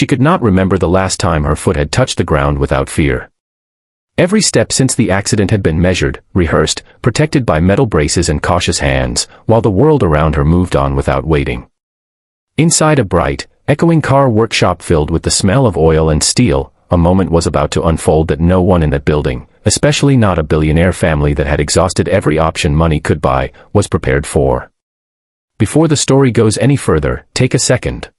She could not remember the last time her foot had touched the ground without fear. Every step since the accident had been measured, rehearsed, protected by metal braces and cautious hands, while the world around her moved on without waiting. Inside a bright, echoing car workshop filled with the smell of oil and steel, a moment was about to unfold that no one in that building, especially not a billionaire family that had exhausted every option money could buy, was prepared for. Before the story goes any further, take a second.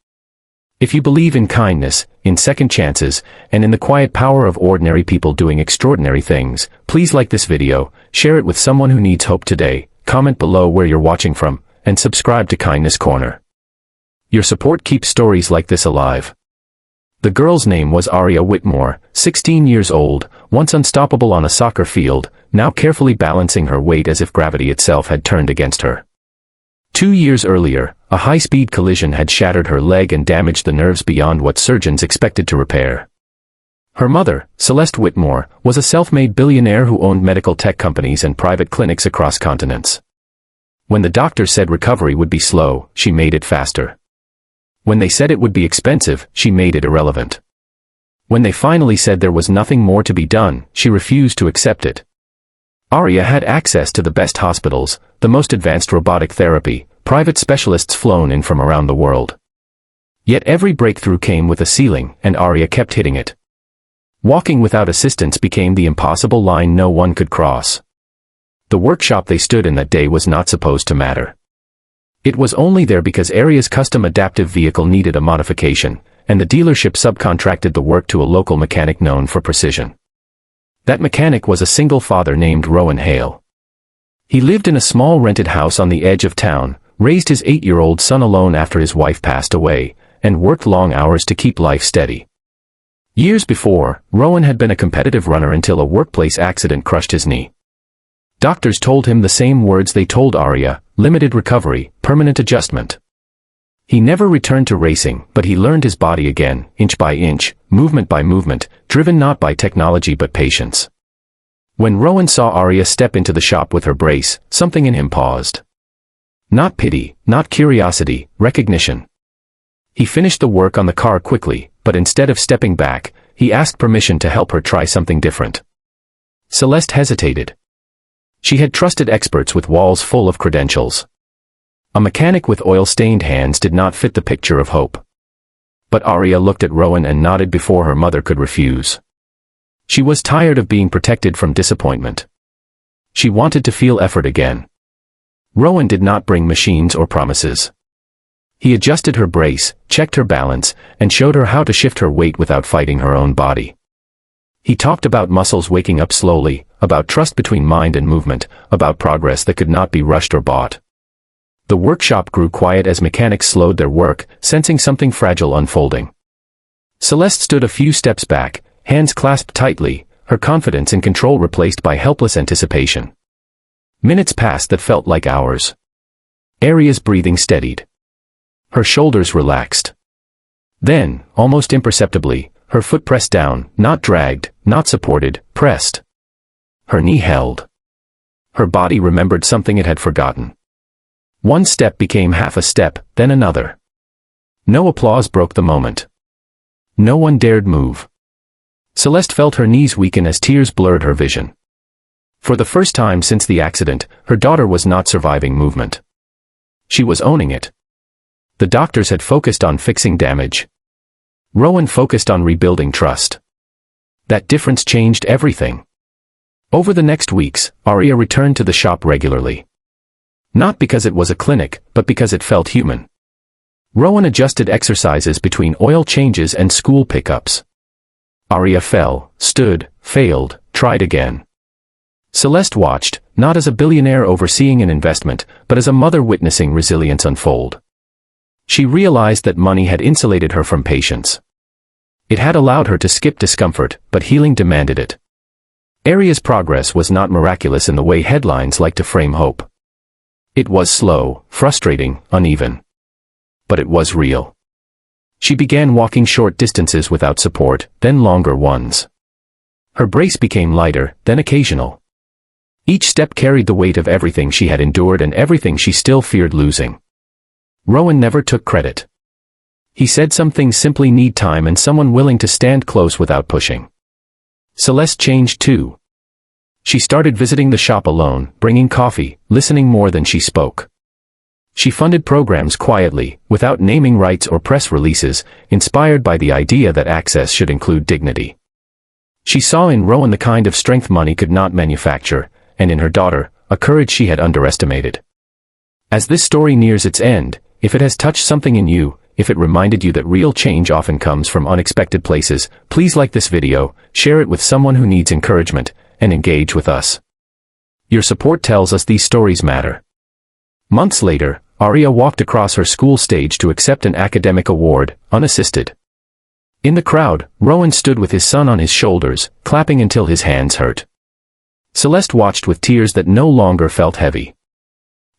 If you believe in kindness, in second chances, and in the quiet power of ordinary people doing extraordinary things, please like this video, share it with someone who needs hope today, comment below where you're watching from, and subscribe to Kindness Corner. Your support keeps stories like this alive. The girl's name was Aria Whitmore, 16 years old, once unstoppable on a soccer field, now carefully balancing her weight as if gravity itself had turned against her. 2 years earlier, a high-speed collision had shattered her leg and damaged the nerves beyond what surgeons expected to repair. Her mother, Celeste Whitmore, was a self-made billionaire who owned medical tech companies and private clinics across continents. When the doctors said recovery would be slow, she made it faster. When they said it would be expensive, she made it irrelevant. When they finally said there was nothing more to be done, she refused to accept it. Aria had access to the best hospitals, the most advanced robotic therapy, private specialists flown in from around the world. Yet every breakthrough came with a ceiling, and Aria kept hitting it. Walking without assistance became the impossible line no one could cross. The workshop they stood in that day was not supposed to matter. It was only there because Aria's custom adaptive vehicle needed a modification, and the dealership subcontracted the work to a local mechanic known for precision. That mechanic was a single father named Rowan Hale. He lived in a small rented house on the edge of town, raised his 8-year-old son alone after his wife passed away, and worked long hours to keep life steady. Years before, Rowan had been a competitive runner until a workplace accident crushed his knee. Doctors told him the same words they told Aria: limited recovery, permanent adjustment. He never returned to racing, but he learned his body again, inch by inch, movement by movement, driven not by technology but patience. When Rowan saw Aria step into the shop with her brace, something in him paused. Not pity, not curiosity, recognition. He finished the work on the car quickly, but instead of stepping back, he asked permission to help her try something different. Celeste hesitated. She had trusted experts with walls full of credentials. A mechanic with oil-stained hands did not fit the picture of hope. But Aria looked at Rowan and nodded before her mother could refuse. She was tired of being protected from disappointment. She wanted to feel effort again. Rowan did not bring machines or promises. He adjusted her brace, checked her balance, and showed her how to shift her weight without fighting her own body. He talked about muscles waking up slowly, about trust between mind and movement, about progress that could not be rushed or bought. The workshop grew quiet as mechanics slowed their work, sensing something fragile unfolding. Celeste stood a few steps back, hands clasped tightly, her confidence and control replaced by helpless anticipation. Minutes passed that felt like hours. Aria's breathing steadied. Her shoulders relaxed. Then, almost imperceptibly, her foot pressed down, not dragged, not supported, pressed. Her knee held. Her body remembered something it had forgotten. One step became half a step, then another. No applause broke the moment. No one dared move. Celeste felt her knees weaken as tears blurred her vision. For the first time since the accident, her daughter was not surviving movement. She was owning it. The doctors had focused on fixing damage. Rowan focused on rebuilding trust. That difference changed everything. Over the next weeks, Aria returned to the shop regularly. Not because it was a clinic, but because it felt human. Rowan adjusted exercises between oil changes and school pickups. Aria fell, stood, failed, tried again. Celeste watched, not as a billionaire overseeing an investment, but as a mother witnessing resilience unfold. She realized that money had insulated her from patience. It had allowed her to skip discomfort, but healing demanded it. Aria's progress was not miraculous in the way headlines like to frame hope. It was slow, frustrating, uneven. But it was real. She began walking short distances without support, then longer ones. Her brace became lighter, then occasional. Each step carried the weight of everything she had endured and everything she still feared losing. Rowan never took credit. He said some things simply need time and someone willing to stand close without pushing. Celeste changed too. She started visiting the shop alone, bringing coffee, listening more than she spoke. She funded programs quietly, without naming rights or press releases, inspired by the idea that access should include dignity. She saw in Rowan the kind of strength money could not manufacture, and in her daughter, a courage she had underestimated. As this story nears its end, if it has touched something in you, if it reminded you that real change often comes from unexpected places, please like this video, share it with someone who needs encouragement, and engage with us. Your support tells us these stories matter. Months later, Arya walked across her school stage to accept an academic award, unassisted. In the crowd, Rowan stood with his son on his shoulders, clapping until his hands hurt. Celeste watched with tears that no longer felt heavy.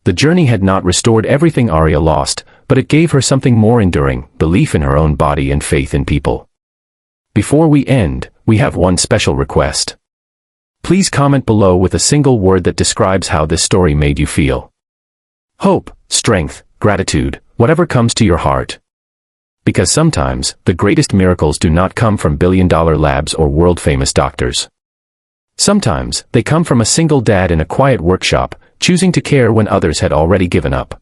The journey had not restored everything Arya lost, but it gave her something more enduring, belief in her own body and faith in people. Before we end, we have one special request. Please comment below with a single word that describes how this story made you feel. Hope, strength, gratitude, whatever comes to your heart. Because sometimes, the greatest miracles do not come from billion-dollar labs or world-famous doctors. Sometimes, they come from a single dad in a quiet workshop, choosing to care when others had already given up.